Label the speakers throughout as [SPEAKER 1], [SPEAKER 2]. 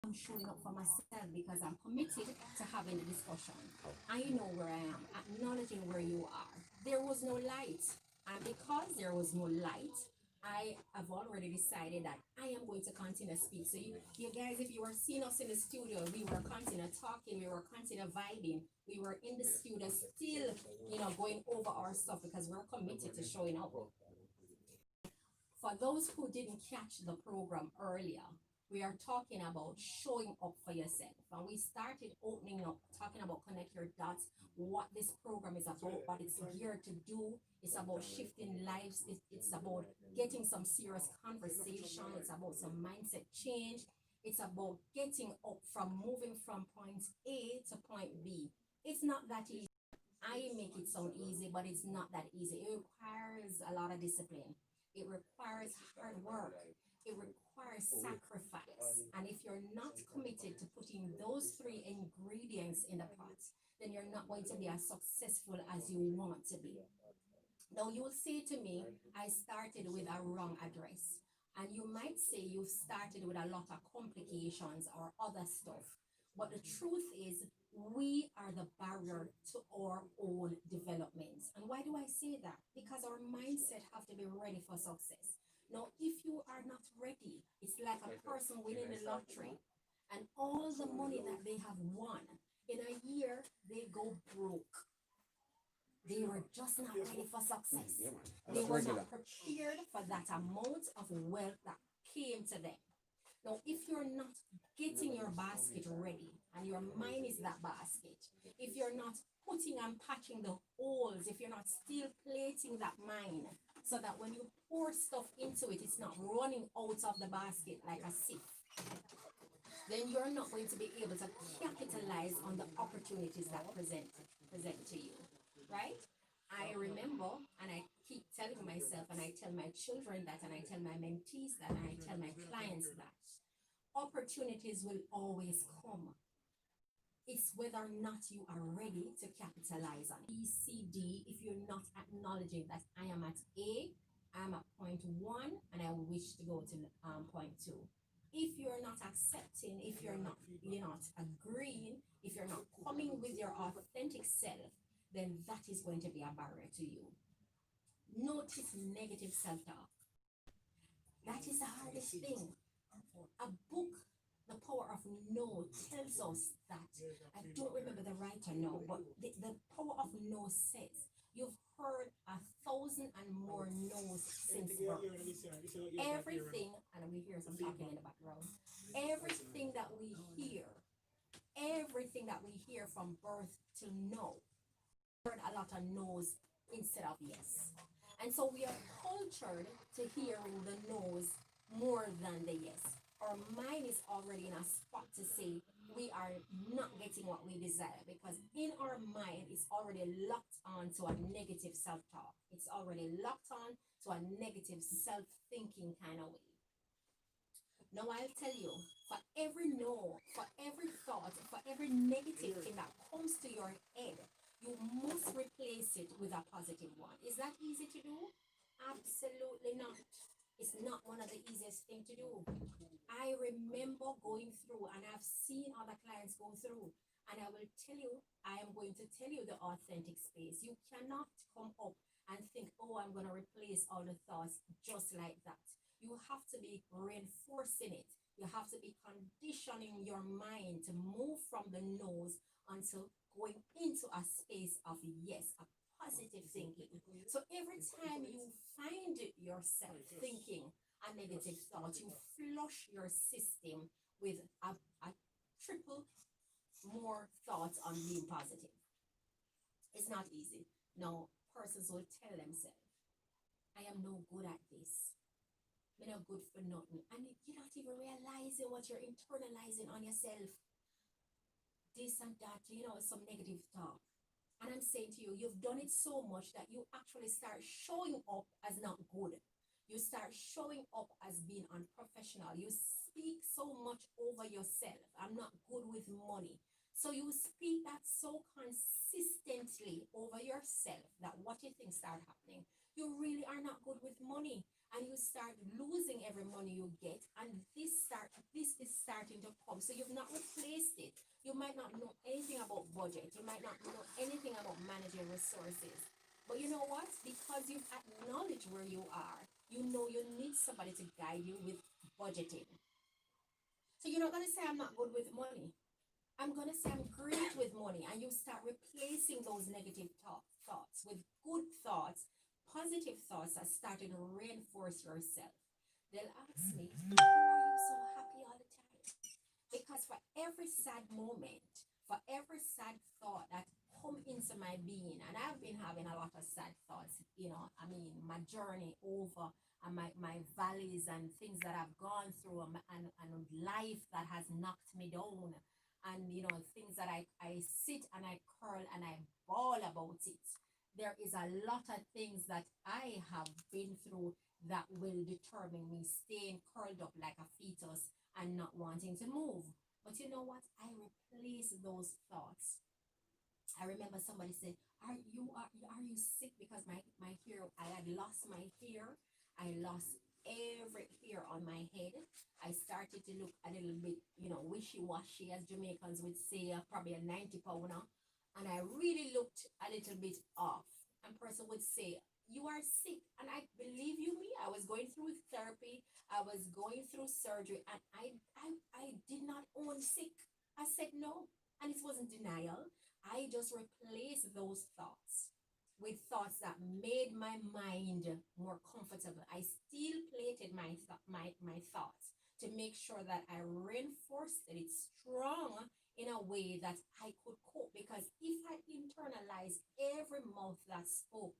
[SPEAKER 1] I'm showing up for myself because I'm committed to having a discussion. I know where I am, acknowledging where you are. There was no light. And because there was no light, I have already decided that I am going to continue to speak. So you guys, if you were seeing us in the studio, we were continue talking, we were continue vibing, we were in the studio still, going over our stuff because we're committed to showing up. For those who didn't catch the program earlier, we are talking about showing up for yourself. And we started opening up, talking about connect your dots, what this program is about, what it's here to do. It's about shifting lives. It's about getting some serious conversation. It's about some mindset change. It's about getting up from moving from point A to point B. It's not that easy. I make it sound easy, but it's not that easy. It requires a lot of discipline. It requires hard work. It requires sacrifice. And if you're not committed to putting those three ingredients in the pot, then you're not going to be as successful as you want to be. Now, you will say to me, I started with a wrong address. And you might say you've started with a lot of complications or other stuff. But the truth is, we are the barrier to our own development. And why do I say that? Because our mindset have to be ready for success. Now, if you are not ready, it's like a person winning the lottery and all the money that they have won, in a year, they go broke. They were just not ready for success. They were not prepared for that amount of wealth that came to them. Now, if you're not getting your basket ready and your mind is that basket, if you're not putting and patching the holes, if you're not still plating that mind so that when you pour stuff into it, it's not running out of the basket like a sieve, then you're not going to be able to capitalize on the opportunities that present to you, right? I remember, and I keep telling myself, and I tell my children that, and I tell my mentees that, and I tell my clients that opportunities will always come. It's whether or not you are ready to capitalize on B, C, D. If you're not acknowledging that I am at A, I'm at point one, and I wish to go to point two. If you're not accepting, if you're not agreeing, if you're not coming with your authentic self, then that is going to be a barrier to you. Notice negative self-talk. That is the hardest thing. A book, The Power of No, tells us that. I don't remember the writer now, but the Power of No says you've heard 1,000 and more no's since birth. Everything, and we hear some talking in the background, everything that we hear from birth to no, heard a lot of no's instead of yes. And so we are cultured to hearing the no's more than the yes. Our mind is already in a spot to say we are not getting what we desire because in our mind it's already locked on to a negative self-talk. It's already locked on to a negative self-thinking kind of way. Now I'll tell you, for every no, for every thought, for every negative thing that comes to your head, you must replace it with a positive one. Is that easy to do? Absolutely not. It's not one of the easiest things to do. I remember going through, and I've seen other clients go through, and I will tell you, I am going to tell you the authentic space. You cannot come up and think, oh, I'm going to replace all the thoughts just like that. You have to be reinforcing it. You have to be conditioning your mind to move from the nose until going into a space of yes, a positive thinking. So every time you find yourself thinking a negative thought, you flush your system with a triple more thoughts on being positive. It's not easy. Now, persons will tell themselves, I am no good at this. You're not good for nothing. And you're not even realizing what you're internalizing on yourself. This and that, some negative talk. And I'm saying to you, you've done it so much that you actually start showing up as not good. You start showing up as being unprofessional. You speak so much over yourself. I'm not good with money. So you speak that so consistently over yourself that what you think start happening. You really are not good with money. and you start losing every money you get, and this is starting to come. So you've not replaced it. You might not know anything about budget, you might not know anything about managing resources, but you know what, because you've acknowledged where you are, you know you need somebody to guide you with budgeting. So you're not going to say I'm not good with money. I'm going to say I'm great with money. And you start replacing those negative thoughts with good thoughts, positive thoughts that start to reinforce yourself. They'll ask me, why are you so happy all the time? Because for every sad moment, for every sad thought that come into my being, and I've been having a lot of sad thoughts, I mean, my journey over and my valleys and things that I've gone through, and life that has knocked me down, and things that I sit and I curl and I bawl about it. There is a lot of things that I have been through that will determine me staying curled up like a fetus and not wanting to move. But you know what? I replace those thoughts. I remember somebody said, are you sick? Because my hair, I had lost my hair. I lost every hair on my head. I started to look a little bit, wishy-washy, as Jamaicans would say, probably a 90 pounder. And I really looked a little bit off. And person would say, you are sick. And I believe you me, I was going through therapy, I was going through surgery, and I did not own sick. I said no. And it wasn't denial. I just replaced those thoughts with thoughts that made my mind more comfortable. I still plated my thoughts to make sure that I reinforced it strong in a way that I could cope. Because if I internalized every mouth that spoke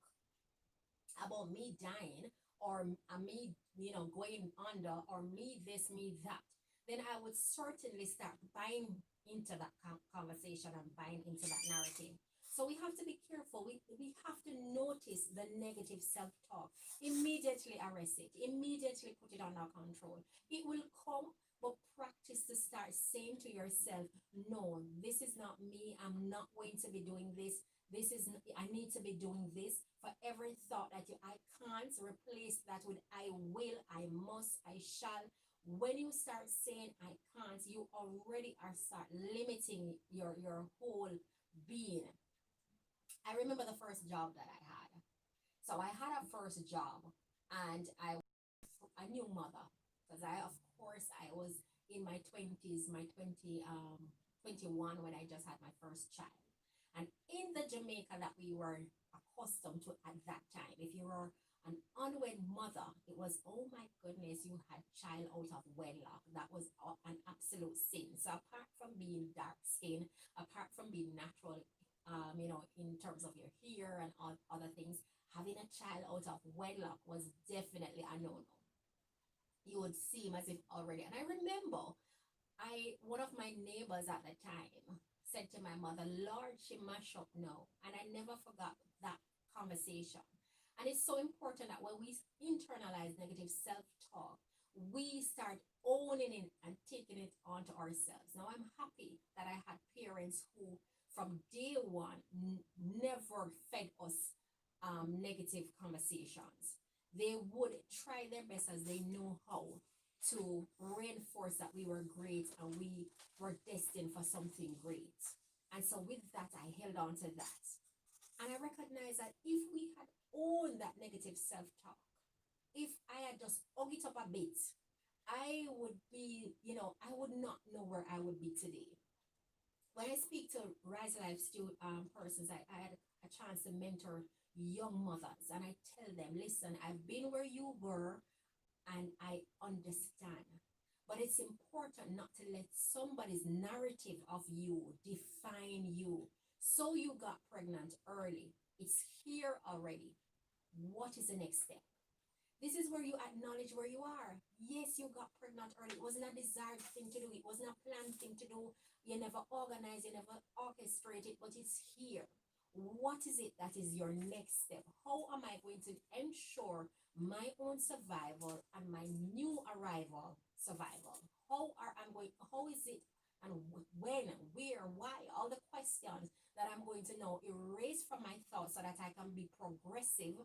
[SPEAKER 1] about me dying, or me, going under, or me this, me that, then I would certainly start buying into that conversation and buying into that narrative. So we have to be careful. We have to notice the negative self-talk. Immediately arrest it. Immediately put it under control. It will come, but practice to start saying to yourself, no, this is not me. I'm not going to be doing this. This is, I need to be doing this. For every thought that I can't, replace that with I will, I must, I shall. When you start saying I can't, you already are start limiting your whole being. I remember the first job that I had. So I had a first job, and I was a new mother, because of course I was in my 20s, my 21, when I just had my first child. And in the Jamaica that we were accustomed to at that time, if you were an unwed mother, it was, oh my goodness, you had child out of wedlock. That was an absolute sin. So apart from being dark skinned, apart from being natural, in terms of your hair and all other things, having a child out of wedlock was definitely a no-no. You would seem as if already. And I remember, one of my neighbors at the time said to my mother, Lord, she mash up now. And I never forgot that conversation. And it's so important that when we internalize negative self-talk, we start owning it and taking it onto ourselves. Now I'm happy that I had parents who from day one never fed us negative conversations. They would try their best as they knew how to reinforce that we were great and we were destined for something great. And so with that, I held on to that. And I recognize that if we had owned that negative self-talk, if I had just hung it up a bit, I would be, I would not know where I would be today. When I speak to Rise Life persons, I had a chance to mentor young mothers, and I tell them, listen, I've been where you were, and I understand. But it's important not to let somebody's narrative of you define you. So you got pregnant early. It's here already. What is the next step? This is where you acknowledge where you are. Yes, you got pregnant early. It wasn't a desired thing to do. It wasn't a planned thing to do. You never organized, you never orchestrated, but it's here. What is it that is your next step? How am I going to ensure my own survival and my new arrival survival? How is it, and when, where, why? All the questions that I'm going to know erase from my thoughts so that I can be progressive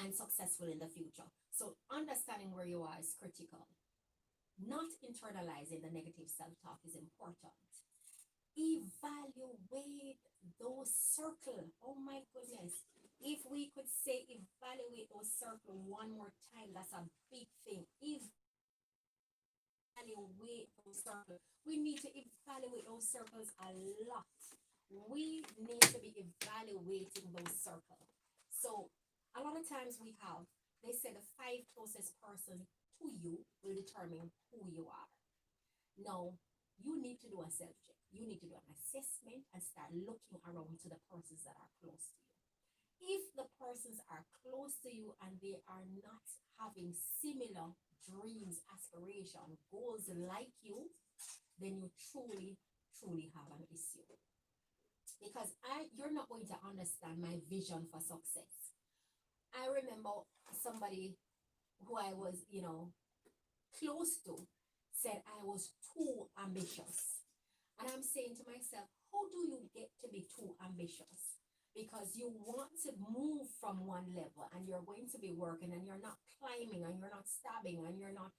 [SPEAKER 1] and successful in the future. So understanding where you are is critical. Not internalizing the negative self-talk is important. Evaluate those circle. Oh my goodness. If we could say evaluate those circle one more time, that's a big thing. Evaluate those circles. We need to evaluate those circles a lot. We need to be evaluating those circles. So a lot of times they say the five closest person to you will determine who you are. Now, you need to do a self check. You need to do an assessment and start looking around to the persons that are close to you. If the persons are close to you and they are not having similar dreams, aspiration, goals like you, then you truly, truly have an issue. Because you're not going to understand my vision for success. I remember somebody who I was, close to said I was too ambitious. And I'm saying to myself, how do you get to be too ambitious? Because you want to move from one level and you're going to be working and you're not climbing and you're not stabbing and you're not,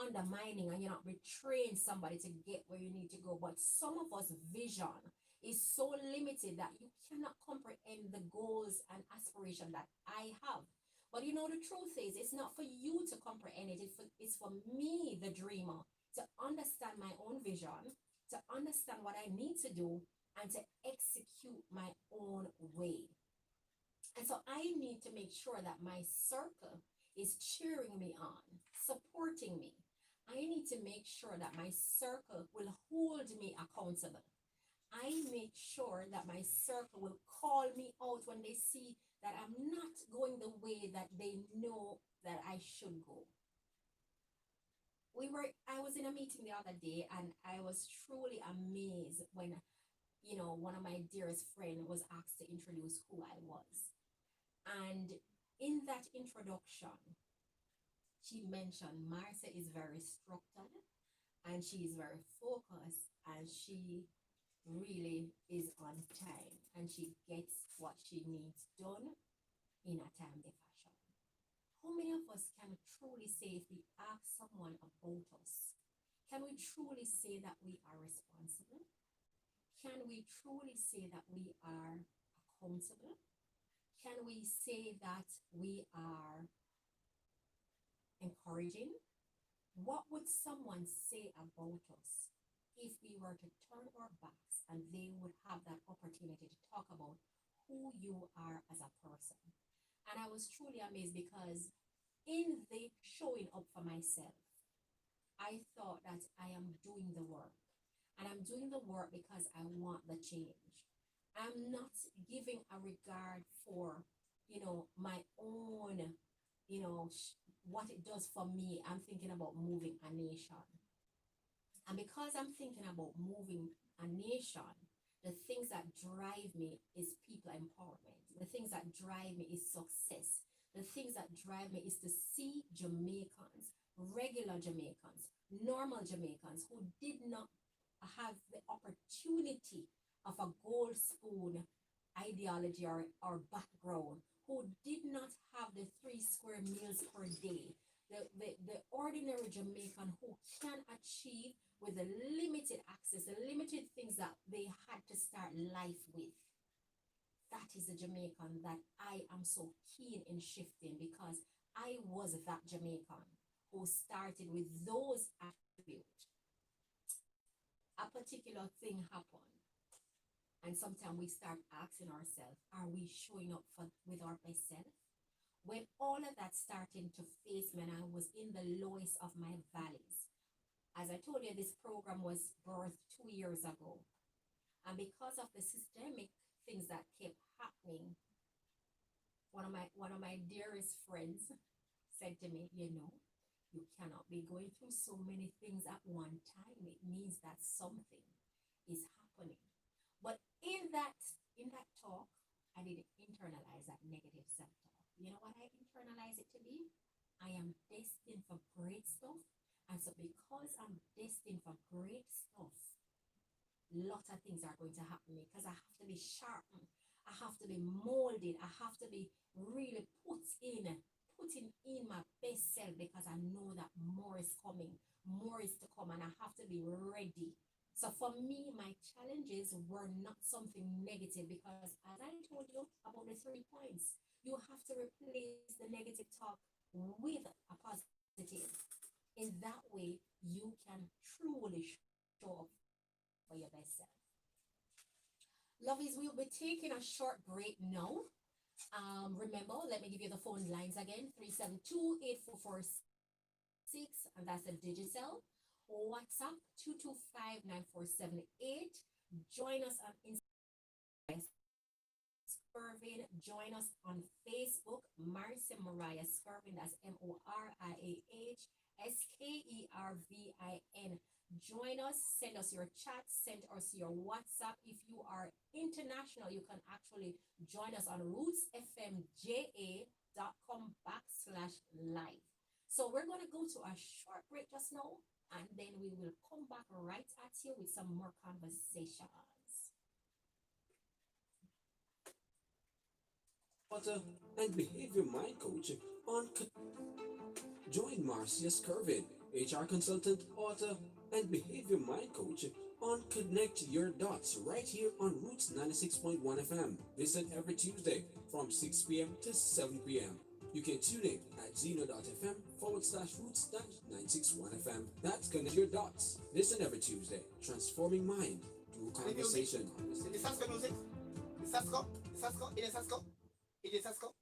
[SPEAKER 1] undermining and you're not betraying somebody to get where you need to go. But some of us vision is so limited that you cannot comprehend the goals and aspiration that I have. But the truth is, it's not for you to comprehend it. It's for me, the dreamer, to understand my own vision, to understand what I need to do, and to execute my own way. And so I need to make sure that my circle is cheering me on, supporting me. I need to make sure that my circle will hold me accountable. I make sure that my circle will call me out when they see that I'm not going the way that they know that I should go. I was in a meeting the other day and I was truly amazed when, one of my dearest friend was asked to introduce who I was. And in that introduction, she mentioned Marcia is very structured and she is very focused and she really is on time and she gets what she needs done in a timely fashion. How many of us can truly say, if we ask someone about us, can we truly say that we are responsible? Can we truly say that we are accountable? Can we say that we are encouraging? What would someone say about us if we were to turn our backs and they would have that opportunity to talk about who you are as a person? And I was truly amazed because in the showing up for myself, I thought that I am doing the work. And I'm doing the work because I want the change. I'm not giving a regard for, my own, what it does for me. I'm thinking about moving a nation. And because I'm thinking about moving a nation, the things that drive me is people empowerment. The things that drive me is success. The things that drive me is to see Jamaicans, regular Jamaicans, normal Jamaicans who did not have the opportunity of a gold spoon ideology or background, who did not have the 3 square meals per day, the ordinary Jamaican who can achieve with the limited access, the limited things that they had to start life with. That is the Jamaican that I am so keen in shifting, because I was that Jamaican who started with those attributes. A particular thing happened. And sometimes we start asking ourselves, are we showing up with our best self? When all of that started to face me and I was in the lowest of my valleys, as I told you, this program was birthed 2 years ago. And because of the systemic things that kept happening, one of my dearest friends said to me, you cannot be going through so many things at one time. It means that something is happening. But in that talk, I didn't internalize that negative self-talk. You know what I internalize it to be? I am destined for great stuff. And so because I'm destined for great stuff, lots of things are going to happen to me, because I have to be sharpened. I have to be molded. I have to be really put putting in my best self because I know that more is coming, more is to come, and I have to be ready. So for me, my challenges were not something negative because, as I told you about the 3 points, you have to replace the negative talk with a positive. In that way, you can truly show up for your best self. Lovies, we'll be taking a short break now. Remember, let me give you the phone lines again: 372-8446, and that's a digital. WhatsApp 225-9478. Join us on Skirvin. Join us on Facebook, Marcia Mariah Skirvin. That's MoriahSkervin. Join us, send us your chat, send us your WhatsApp. If you are international, you can actually join us on rootsfmja.com/live. So we're going to go to a short break just now, and then we will come back right at you with some more conversations.
[SPEAKER 2] Author and behavior mind coach on join Marcia Skirvin, HR consultant, author, and behavior mind coach on Connect Your Dots right here on Roots 96.1 FM. Listen every Tuesday from 6 p.m. to 7 p.m. You can tune in at zeno.fm/roots-961 FM. That's Connect Your Dots. Listen every Tuesday, transforming mind through conversation.
[SPEAKER 3] Sasko music. Sasko. It is Sasko. It is Sasko.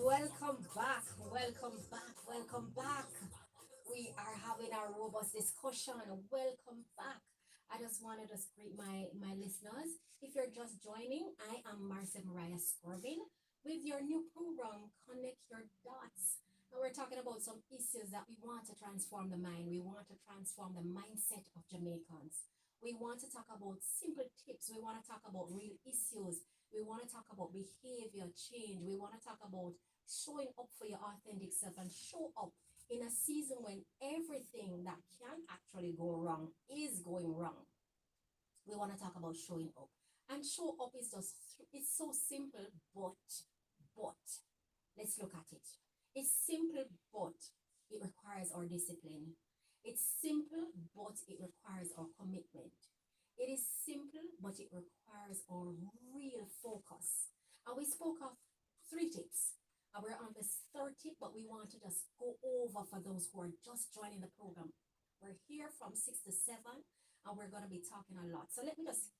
[SPEAKER 1] Welcome back, welcome back, welcome back. We are having a robust discussion. Welcome back. I just wanted to greet my listeners. If you're just joining, I am Marcia Mariah Scorbin with your new program, Connect Your Dots. And we're talking about some issues that we want to transform the mind. We want to transform the mindset of Jamaicans. We want to talk about simple tips. We want to talk about real issues. We want to talk about behavior change. We want to talk about showing up for your authentic self and show up in a season when everything that can actually go wrong is going wrong. We want to talk about showing up. And show up is just, it's so simple, but, let's look at it. It's simple, but it requires our discipline. It's simple, but it requires our commitment. It is simple, but it requires a real focus. And we spoke of three tips. And we're on this third tip, but we want to just go over for those who are just joining the program. We're here from 6 to 7, and we're going to be talking a lot. So let me just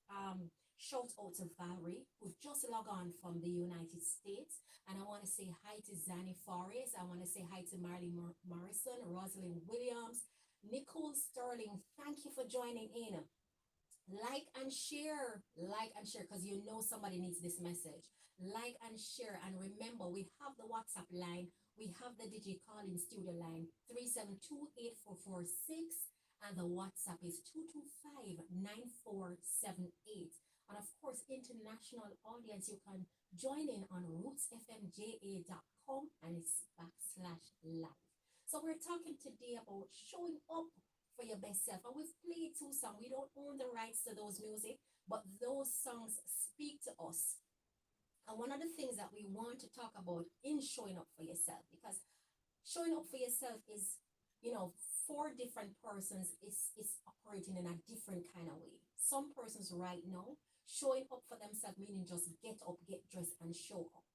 [SPEAKER 1] shout out to Valerie, who just logged on from the United States. And I want to say hi to Zanny Forrest. I want to say hi to Marley Morrison, Rosalind Williams, Nicole Sterling. Thank you for joining in. Like and share, because you know somebody needs this message. Like and share, and remember, we have the WhatsApp line, we have the Digi Calling Studio line 372-8446, and the WhatsApp is 225-9478. And of course, international audience, you can join in on rootsfmja.com, and it's /live. So we're talking today about showing up for your best self. And we've played two songs. We don't own the rights to those music, but those songs speak to us. And one of the things that we want to talk about in showing up for yourself, because showing up for yourself is, for different persons is operating in a different kind of way. Some persons right now showing up for themselves meaning just get up, get dressed, and show up.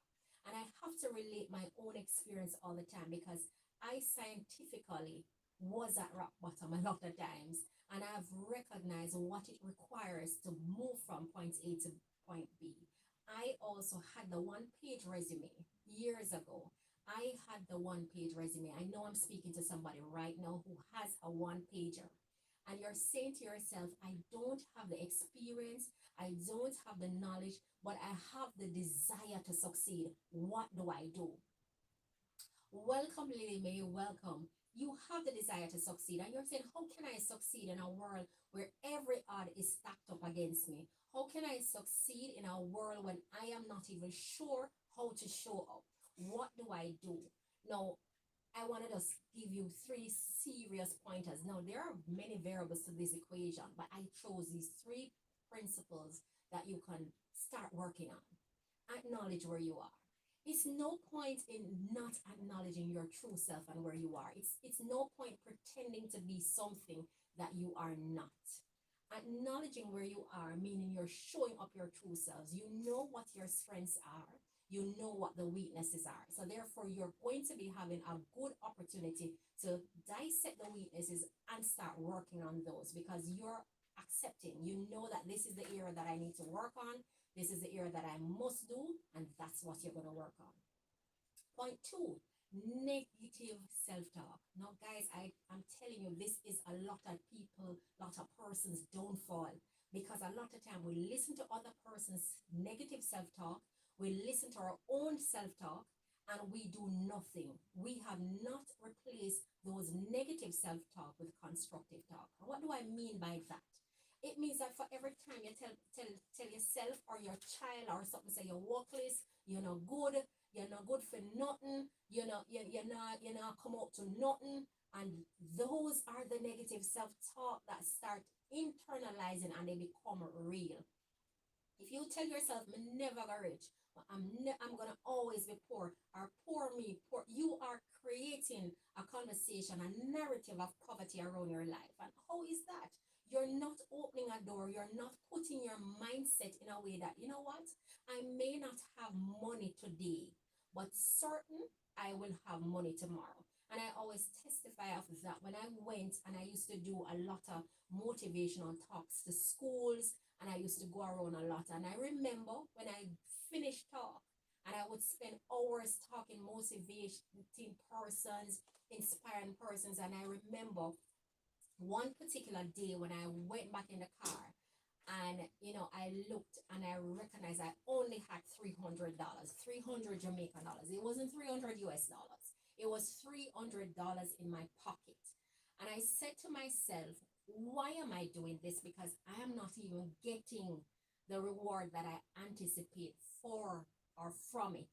[SPEAKER 1] And I have to relate my own experience all the time, because I scientifically was at rock bottom a lot of times, and I've recognized what it requires to move from point A to point B. I also had the one-page resume years ago. I had the one-page resume. I know I'm speaking to somebody right now who has a one-pager, and you're saying to yourself, I don't have the experience, I don't have the knowledge, but I have the desire to succeed. What do I do? Welcome, Lily May, welcome. You have the desire to succeed, and you're saying, how can I succeed in a world where every odd is stacked up against me? How can I succeed in a world when I am not even sure how to show up? What do I do? Now, I want to just give you three serious pointers. Now, there are many variables to this equation, but I chose these three principles that you can start working on. Acknowledge where you are. It's no point in not acknowledging your true self and where you are. It's no point pretending to be something that you are not. Acknowledging where you are, meaning you're showing up your true selves. You know what your strengths are. You know what the weaknesses are. So therefore, you're going to be having a good opportunity to dissect the weaknesses and start working on those, because you're accepting. You know that this is the area that I need to work on. This is the area that I must do, and that's what you're going to work on. Point two, negative self-talk. Now, guys, I'm telling you, this is a lot of people, a lot of persons' downfall, because a lot of time we listen to other person's negative self-talk, we listen to our own self-talk, and we do nothing. We have not replaced those negative self-talk with constructive talk. What do I mean by that? It means that for every time you tell yourself or your child or something, say you're worthless, you're not good for nothing, you're not come out to nothing, and those are the negative self-talk that start internalizing and they become real. If you tell yourself, I'm never gonna rich, I'm gonna always be poor, or poor me, poor, you are creating a conversation, a narrative of poverty around your life. And how is that? You're not opening a door. You're not putting your mindset in a way that, you know what? I may not have money today, but certain I will have money tomorrow. And I always testify of that. When I went and I used to do a lot of motivational talks to schools, and I used to go around a lot. And I remember when I finished talk, and I would spend hours talking motivating persons, inspiring persons. And I remember one particular day when I went back in the car, and I looked and I recognized I only had $300, 300 Jamaican dollars. It wasn't 300 US dollars. It was $300 in my pocket. And I said to myself, why am I doing this? Because I am not even getting the reward that I anticipate for or from it.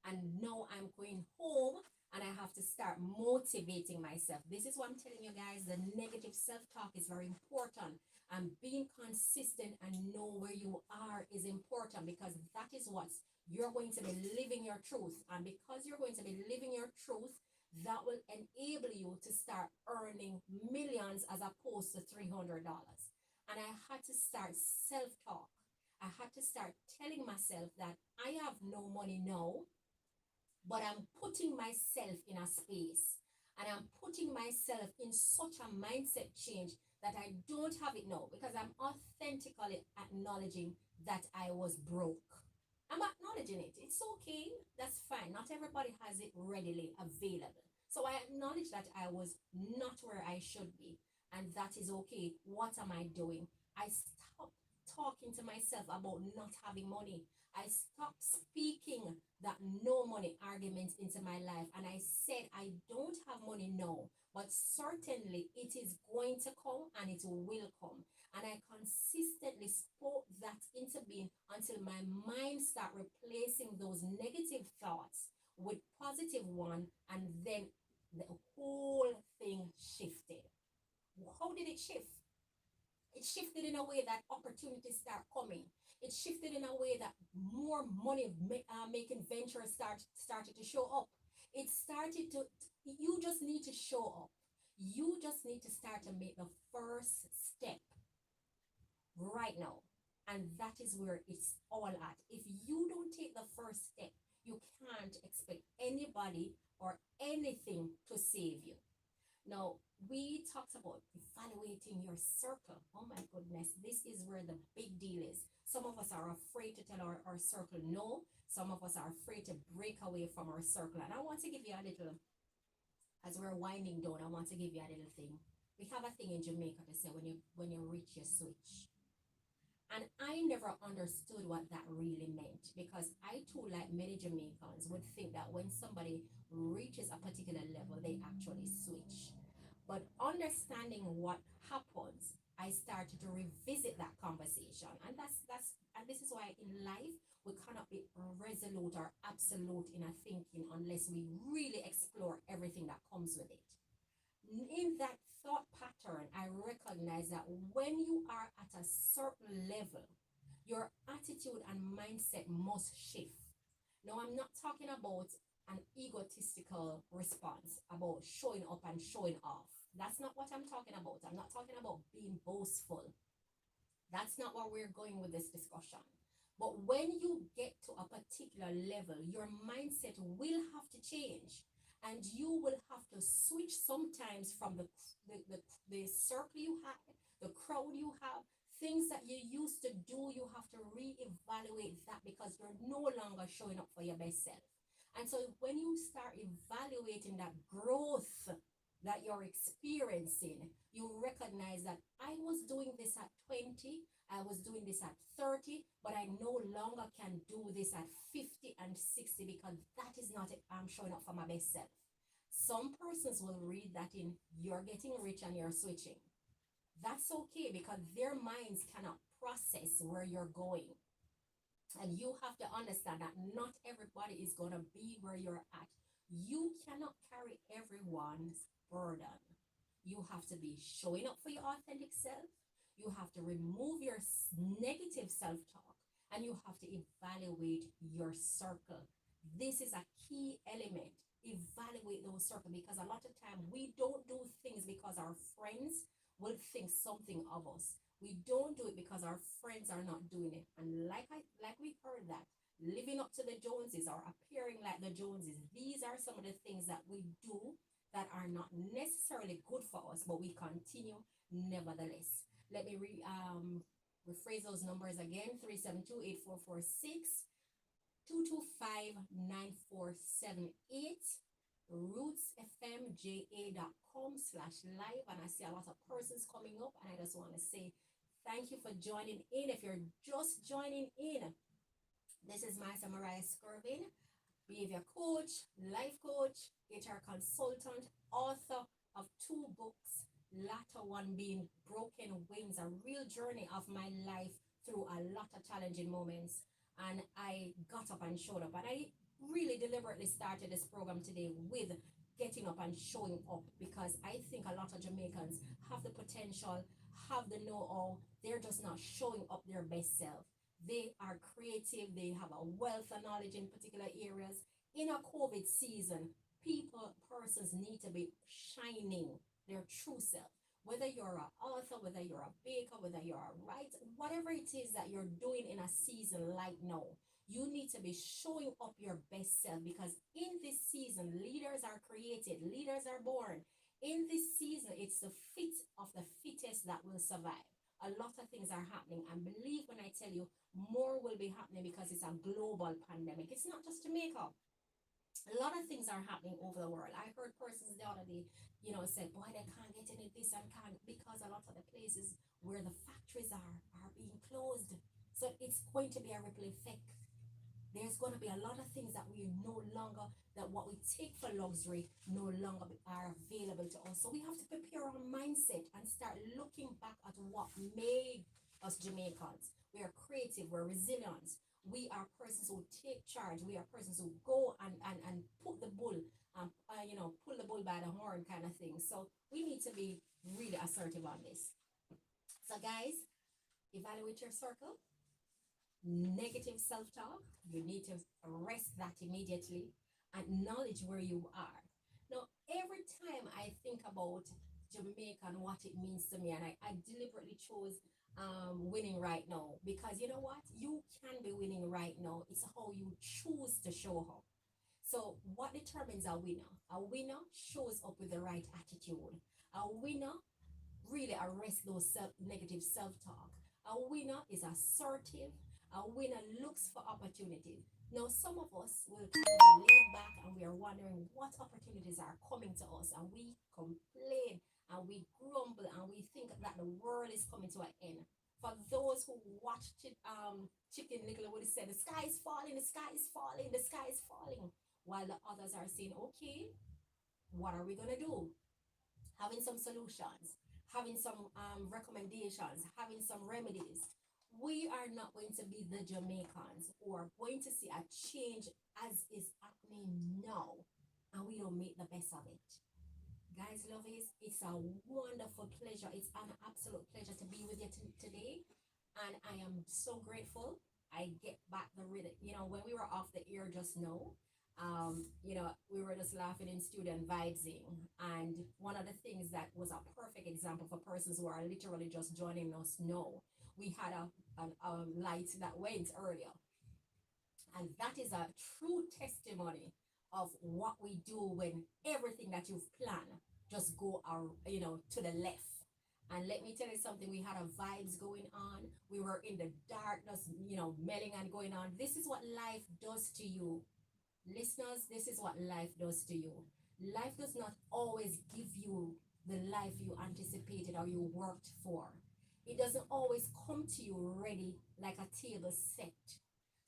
[SPEAKER 1] And now I'm going home and I have to start motivating myself. This is what I'm telling you guys. The negative self-talk is very important. And being consistent and know where you are is important, because that is what you're going to be living your truth. And because you're going to be living your truth, that will enable you to start earning millions as opposed to $300. And I had to start self talk. I had to start telling myself that I have no money now, but I'm putting myself in a space and I'm putting myself in such a mindset change that I don't have it now because I'm authentically acknowledging that I was broke. I'm acknowledging it. It's okay. That's fine. Not everybody has it readily available. So I acknowledge that I was not where I should be, and that is okay. What am I doing? I stopped talking to myself about not having money. I stopped speaking that no money argument into my life. And I said, I don't have money now, but certainly it is going to come and it will come. And I consistently spoke that into being until my mind start replacing those negative thoughts with positive one. And then the whole thing shifted. How did it shift? It shifted in a way that opportunities start coming. It shifted in a way that more money making ventures started to show up. It started to, you just need to show up. You just need to start to make the first step right now. And that is where it's all at. If you don't take the first step, you can't expect anybody or anything to save you. Now, we talked about evaluating your circle. Oh my goodness, this is where the big deal is. Some of us are afraid to tell our circle no. Some of us are afraid to break away from our circle. And I want to give you a little, as we're winding down, I want to give you a little thing. We have a thing in Jamaica to say when you reach your switch. And I never understood what that really meant because I too, like many Jamaicans, would think that when somebody reaches a particular level, they actually switch. But understanding what happens, I started to revisit that conversation. And this is why in life we cannot be resolute or absolute in our thinking unless we really explore everything that comes with it. In that thought pattern, I recognize that when you are at a certain level, your attitude and mindset must shift. Now, I'm not talking about an egotistical response about showing up and showing off. That's not what I'm talking about. I'm not talking about being boastful. That's not where we're going with this discussion. But when you get to a particular level, your mindset will have to change. And you will have to switch sometimes from the circle you have, the crowd you have, things that you used to do, you have to reevaluate that because you're no longer showing up for your best self. And so when you start evaluating that growth that you're experiencing, you recognize that I was doing this at 20, I was doing this at 30, but I no longer can do this at 50 and 60 because that is not it. I'm showing up for my best self. Some persons will read that in you're getting rich and you're switching. That's okay because their minds cannot process where you're going. And you have to understand that not everybody is going to be where you're at. You cannot carry everyone's burden. You have to be showing up for your authentic self. You have to remove your negative self talk and you have to evaluate your circle. This is a key element. Evaluate those circles because a lot of time we don't do things because our friends will think something of us. We don't do it because our friends are not doing it. And like we heard that, living up to the Joneses or appearing like the Joneses, these are some of the things that we do that are not necessarily good for us, but we continue nevertheless. Let me rephrase those numbers again: 372-8446, 225-9478, rootsfmja.com/live. And I see a lot of persons coming up, and I just want to say thank you for joining in. If you're just joining in, this is Master Mariah Skirvin, behavior coach, life coach, HR consultant, author of 2 books, latter one being Broken Wings, a real journey of my life through a lot of challenging moments. And I got up and showed up. And I really deliberately started this program today with getting up and showing up because I think a lot of Jamaicans have the potential, have the know-how, they're just not showing up their best self. They are creative, they have a wealth of knowledge in particular areas. In a COVID season, persons need to be shining their true self. Whether you're an author, whether you're a baker, whether you're a writer, whatever it is that you're doing in a season like now, you need to be showing up your best self, because in this season, leaders are created, leaders are born. In this season, it's the fit of the fittest that will survive. A lot of things are happening, and believe when I tell you, more will be happening because it's a global pandemic. It's not just Jamaica. A lot of things are happening over the world. I heard persons the other day, said, boy, they can't get any this and can't, because a lot of the places where the factories are being closed. So it's going to be a ripple effect. There's going to be a lot of things that we no longer, that what we take for luxury no longer are available to us. So we have to prepare our mindset and start looking back at what made us Jamaicans. We are creative, we're resilient, we are persons who take charge, we are persons who go and put the bull, pull the bull by the horn kind of thing. So we need to be really assertive on this. So guys, evaluate your circle. Negative self-talk, you need to arrest that immediately. Acknowledge where you are. Now, every time I think about Jamaica and what it means to me, and I deliberately chose winning right now, because you know what, you can be winning right now. It's how you choose to show up. So what determines a winner? A winner shows up with the right attitude. A winner really arrests those negative self-talk. A winner is assertive. A winner looks for opportunities. Now, some of us will kind of be laid back and we are wondering what opportunities are coming to us, and we complain and we grumble and we think that the world is coming to an end. For those who watched it, Chicken Little would say, the sky is falling, the sky is falling, the sky is falling. While the others are saying, okay, what are we going to do? Having some solutions, having some recommendations, having some remedies. We are not going to be the Jamaicans who are going to see a change as is happening now, and we don't make the best of it. Guys, lovies, it's a wonderful pleasure. It's an absolute pleasure to be with you today, and I am so grateful. I get back the rhythm. When we were off the air just now, we were just laughing in studio and vibing. And one of the things that was a perfect example for persons who are literally just joining us now, we had a light that went earlier. And that is a true testimony of what we do when everything that you've planned just go to the left. And let me tell you something, we had a vibes going on. We were in the darkness, melting and going on. This is what life does to you. Listeners, this is what life does to you. Life does not always give you the life you anticipated or you worked for. It doesn't always come to you ready like a table set.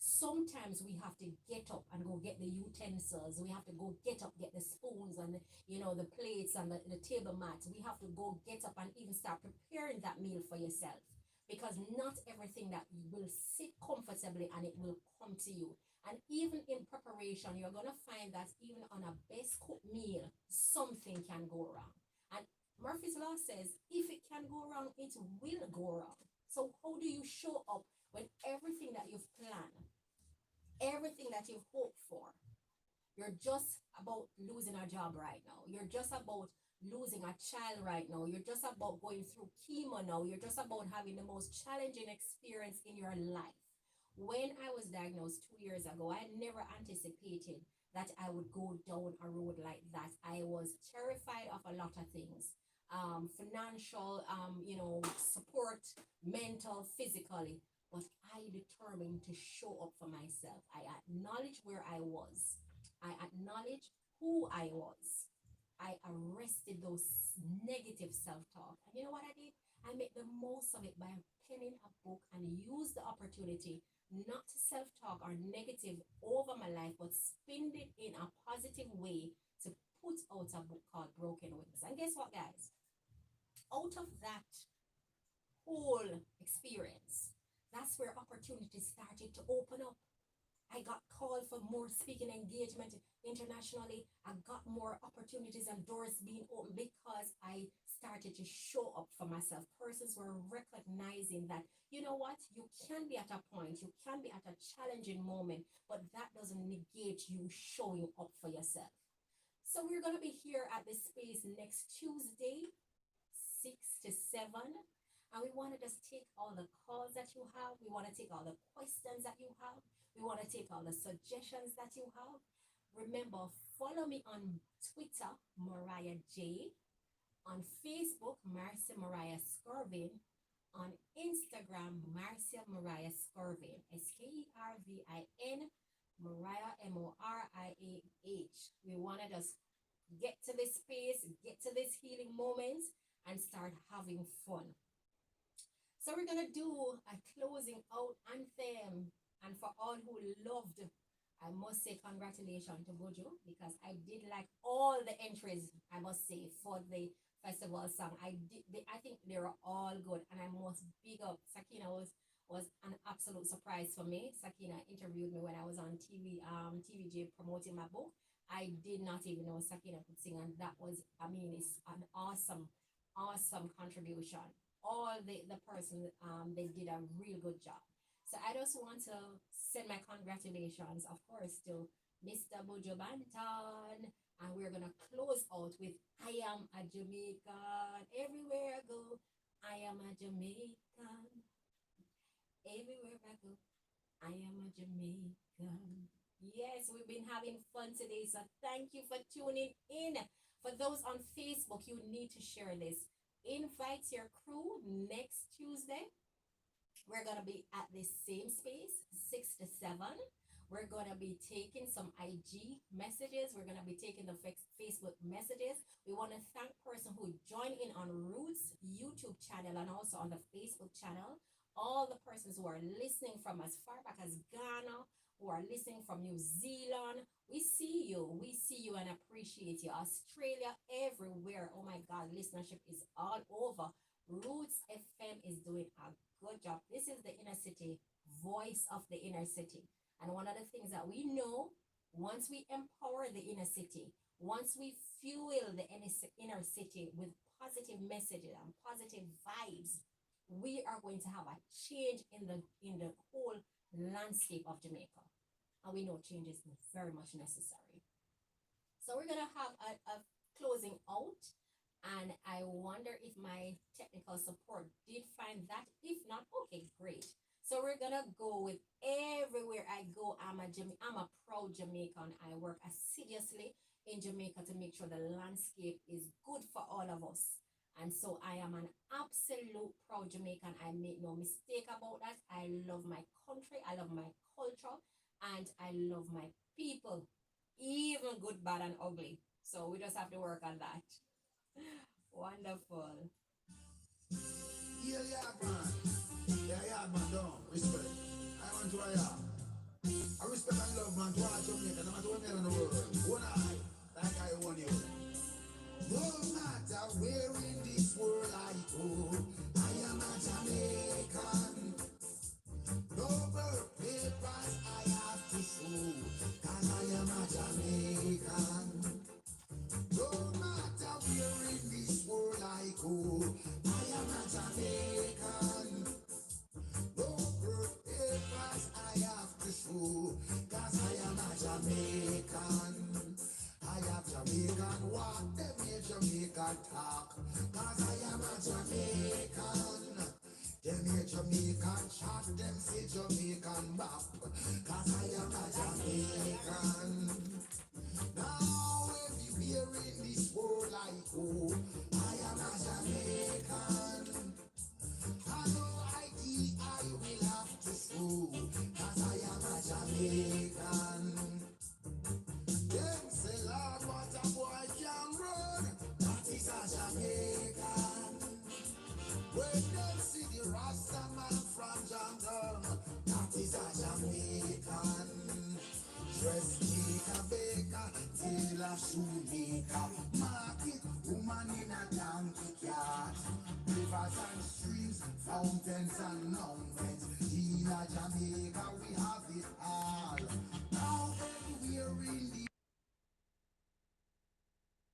[SPEAKER 1] Sometimes we have to get up and go get the utensils. We have to go get up, get the spoons and the plates and the table mats. We have to go get up and even start preparing that meal for yourself, because not everything that will sit comfortably and it will come to you. And even in preparation, you're going to find that even on a best cooked meal, something can go wrong. And Murphy's Law says, if it can go wrong, it will go wrong. So how do you show up when everything that you've planned, everything that you've hoped for, you're just about losing a job right now, you're just about losing a child right now, you're just about going through chemo now, you're just about having the most challenging experience in your life. When I was diagnosed 2 years ago, I never anticipated that I would go down a road like that. I was terrified of a lot of things, financial, support, mental, physically. But I determined to show up for myself. I acknowledged where I was. I acknowledged who I was. I arrested those negative self-talk. And you know what I did? I made the most of it by penning a book and used the opportunity not to self-talk or negative over my life, but spin it in a positive way to put out a book called Broken Wings. And guess what, guys? Out of that whole experience, that's where opportunities started to open up. I got called for more speaking engagement internationally. I got more opportunities and doors being open because I started to show up for myself. Persons were recognizing that, you know what, you can be at a point, you can be at a challenging moment, but that doesn't negate you showing up for yourself. So we're going to be here at this space next Tuesday, 6 to 7. And we want to just take all the calls that you have. We want to take all the questions that you have. We want to take all the suggestions that you have. Remember, follow me on Twitter, Mariah J. On Facebook, Marcia Mariah Scorvin. On Instagram, Marcia Mariah Scorvin. Skervin, Mariah Moriah. We want to just get to this space, get to this healing moment, and start having fun. So we're gonna do a closing out anthem, and for all who loved, I must say congratulations to Bojo, because I did like all the entries. I must say, for the festival song, I think they were all good, and I must big up Sakina. Was an absolute surprise for me. Sakina interviewed me when I was on TVJ promoting my book. I did not even know Sakina could sing, and that was, I mean, it's an awesome contribution. All the person, they did a real good job. So I just want to send my congratulations, of course, to Mr. Bojo Banton, and we're gonna close out with "I Am a Jamaican." Everywhere I go, I am a Jamaican. Everywhere I go, I am a Jamaican. Yes, we've been having fun today, so thank you for tuning in. For those on Facebook, you need to share this. Invite your crew next Tuesday. We're going to be at the same space, 6 to 7. We're going to be taking some IG messages. We're going to be taking the Facebook messages. We want to thank person who joined in on Roots YouTube channel and also on the Facebook channel. All the persons who are listening from as far back as Ghana, who are listening from New Zealand, we see you and appreciate you. Australia, everywhere. Oh my God, listenership is all over. Roots FM is doing a good job. This is the inner city, voice of the inner city. And one of the things that we know, once we empower the inner city, once we fuel the inner city with positive messages and positive vibes, we are going to have a change in the whole landscape of Jamaica. And we know change is very much necessary. So we're going to have a closing out. And I wonder if my technical support did find that. If not, okay, great. So we're going to go with "Everywhere I Go, I'm a proud Jamaican. I work assiduously in Jamaica to make sure the landscape is good for all of us. And so I am an absolute proud Jamaican. I make no mistake about that. I love my country. I love my culture. And I love my people. Even good, bad, and ugly. So we just have to work on that. Wonderful.
[SPEAKER 4] Yeah, man. Yeah, man, don't respect. I want to I respect and love, man, to all Jamaica, no matter where in the world. One eye, like I want you. No matter where in this world I go, I am a Jamaican. No birth papers I have to show, 'cause I am a Jamaican. No matter where in this world I go, I am a Jamaican. No birth papers I have to show, 'cause I am a Jamaican. I have Jamaican walk, them here Jamaican talk, 'cause I am a Jamaican. Them here Jamaican chat, them say Jamaican back, 'cause I am a Jamaican. Now everywhere in this world I go, I am a Jamaican. I know ID I will have to show, 'cause I am a Jamaican. Them say, Lord, what a boy can run, that is a Jamaican. When them see the Rasta man from Jamaica, that is a Jamaican. Dressmaker, baker, tailor, shoemaker, market, woman in a donkey cart. Rivers and streams, fountains and mountains.